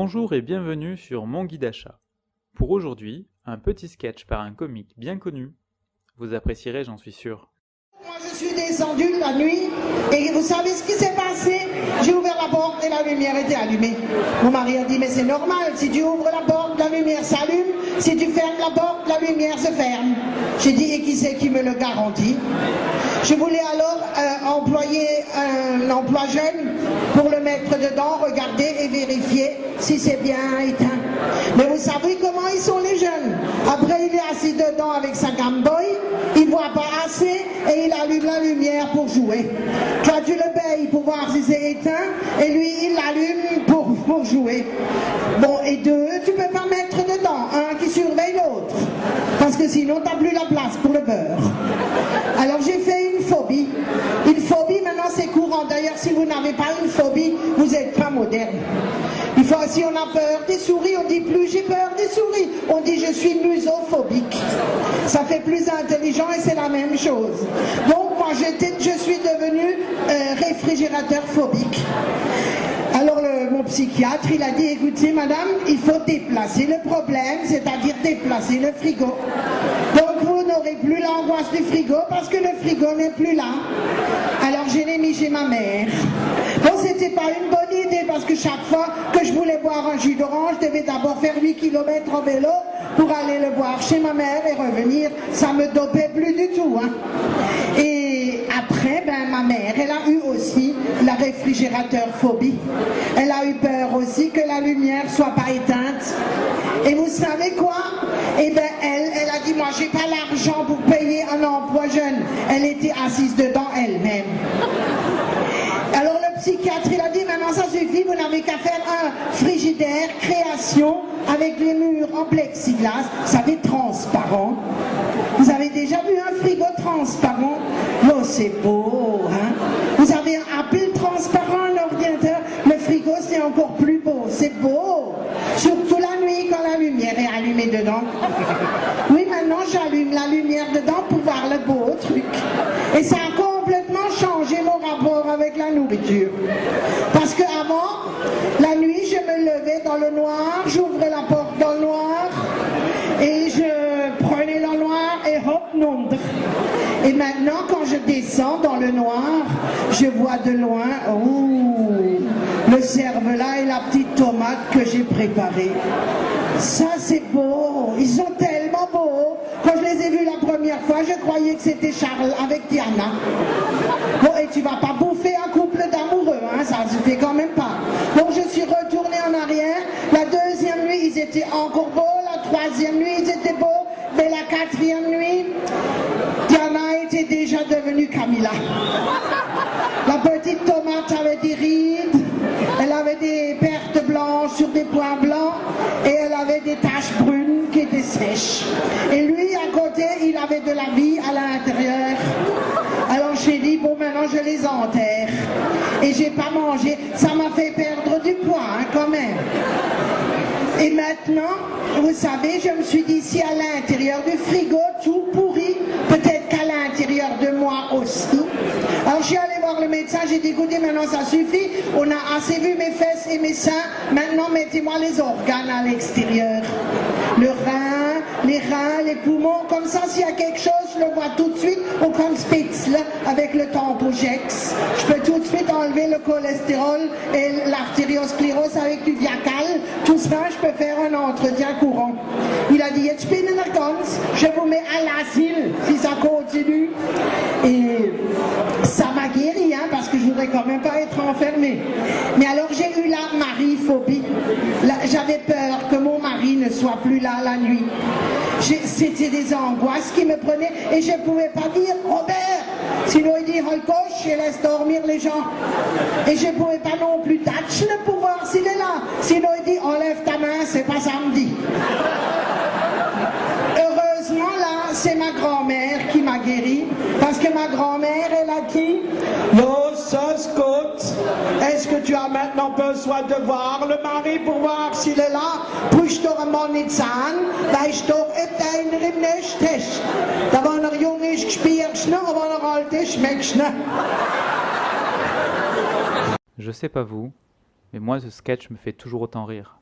Bonjour et bienvenue sur Mon Guide Achat. Pour aujourd'hui, un petit sketch par un comique bien connu. Vous apprécierez, j'en suis sûr. Moi je suis descendue la nuit et vous savez ce qui s'est passé? J'ai ouvert la porte et la lumière était allumée. Mon mari a dit mais c'est normal, si tu ouvres la porte, la lumière s'allume, si tu fermes la porte, la lumière se ferme. J'ai dit et qui c'est qui me le garantit? Je voulais alors employer un emploi jeune pour le mettre dedans, regarder et vérifier si c'est bien éteint. Mais vous savez comment ils sont les jeunes? Après il est assis dedans avec sa Game Boy, il voit pas assez et il allume la lumière pour jouer. Toi tu le payes pour voir si c'est éteint et lui il l'allume pour jouer. Bon, et deux, tu peux pas mettre dedans un qui surveille l'autre parce que sinon t'as plus la place pour le beurre. Alors j'ai fait une phobie. Une phobie maintenant c'est courant. D'ailleurs si vous n'avez pas une phobie, vous n'êtes pas moderne. Si on a peur des souris, on dit plus j'ai peur des souris, on dit je suis musophobique. Ça fait plus intelligent et c'est la même chose. Donc moi je suis devenue réfrigérateur phobique. Alors mon psychiatre il a dit écoutez madame, il faut déplacer le problème, c'est-à-dire déplacer le frigo. Donc vous n'aurez plus l'angoisse du frigo parce que le frigo n'est plus là. Alors je l'ai mis chez ma mère. Bon, c'était pas une bonne idée parce que chaque fois que je voulais boire un jus d'orange, je devais d'abord faire 8 km en vélo pour aller le boire chez ma mère et revenir. Ça me dopait plus du tout. Hein. Et après, ma mère, elle a eu aussi la réfrigérateur phobie. Elle a eu peur aussi que la lumière soit pas éteinte. Et vous savez quoi? Eh bien, elle a dit, moi, j'ai pas l'argent pour payer un emploi jeune. Elle était assise dedans elle-même. Alors le psychiatre, il a dit, maintenant ça suffit, vous n'avez qu'à faire un frigidaire création avec les murs en plexiglas, vous savez, transparent. Vous avez déjà vu un frigo transparent? Oh, c'est beau, hein? Vous avez un Apple transparent, un ordinateur, le frigo c'est encore plus beau, c'est beau. Surtout la nuit quand la lumière est allumée dedans. Oui, maintenant j'allume la lumière dedans pour voir le beau truc. Et ça a complètement changé mon rapport avec la nourriture. Parce qu'avant, la nuit, je me levais dans le noir, j'ouvrais la porte dans le noir, et je prenais le noir et hop, non. Et maintenant, quand je descends dans le noir, je vois de loin, le cervelas et la petite tomate que j'ai préparée. Ça, c'est beau. Ils sont tellement beaux. Quand je les ai vus la première fois, je croyais que c'était Charles avec Diana. Bon, et tu vas pas bouffer un couple d'amoureux, hein, ça se fait quand même pas. Donc je suis retournée en arrière. La deuxième nuit, ils étaient encore beaux. La troisième nuit, ils étaient beaux. Mais la quatrième nuit, Diana était déjà devenue Camilla. La petite tomate avait des rides, elle avait des pertes blanches sur des points blancs et elle avait des taches brunes qui étaient sèches. Et lui, à côté, il avait de la vie à l'intérieur. Alors j'ai dit, bon, maintenant je les enterre. Et j'ai pas mangé, ça m'a fait perdre du poids, hein, quand même. Et maintenant, vous savez, je me suis dit, si à l'intérieur du frigo, tout pourri, peut-être qu'à l'intérieur de moi aussi. Alors je suis allée voir le médecin, j'ai dit, écoutez, maintenant ça suffit, on a assez vu mes fesses et mes seins, maintenant mettez-moi les organes à l'extérieur. Le rein, les reins, les poumons, comme ça, s'il y a quelque chose, je le vois tout de suite, ou comme Spitzle, avec le Tampogex. Je peux tout de suite enlever le cholestérol et l'artériosclérose avec du Viacal, tout ça, je peux faire un entretien courant. Il a dit, jetzt bin ich ganz, je vous mets à l'asile, si ça continue. Et ça m'a guéri, hein, parce que je voudrais quand même pas être enfermée. Mais alors j'ai eu la mariphobie. J'avais peur que mon mari ne soit plus là la nuit. C'était des angoisses qui me prenaient et je ne pouvais pas dire Robert, sinon il dit Holkoch et laisse dormir les gens. Et je ne pouvais pas non plus touch le pouvoir s'il est là, sinon il dit enlève ta main, c'est pas samedi. Heureusement là, c'est ma grand-mère qui m'a guéri, parce que ma grand-mère elle a dit est-ce que tu as maintenant besoin de voir le mari pour voir s'il est là? Brüchst du einen Mann nicht sein, weißt du, ob einer im Nest ist. Da wenn er jung ist, spürst du ihn, aber wenn er alt ist, schmeckst du ihn. Je sais pas vous, mais moi ce sketch me fait toujours autant rire.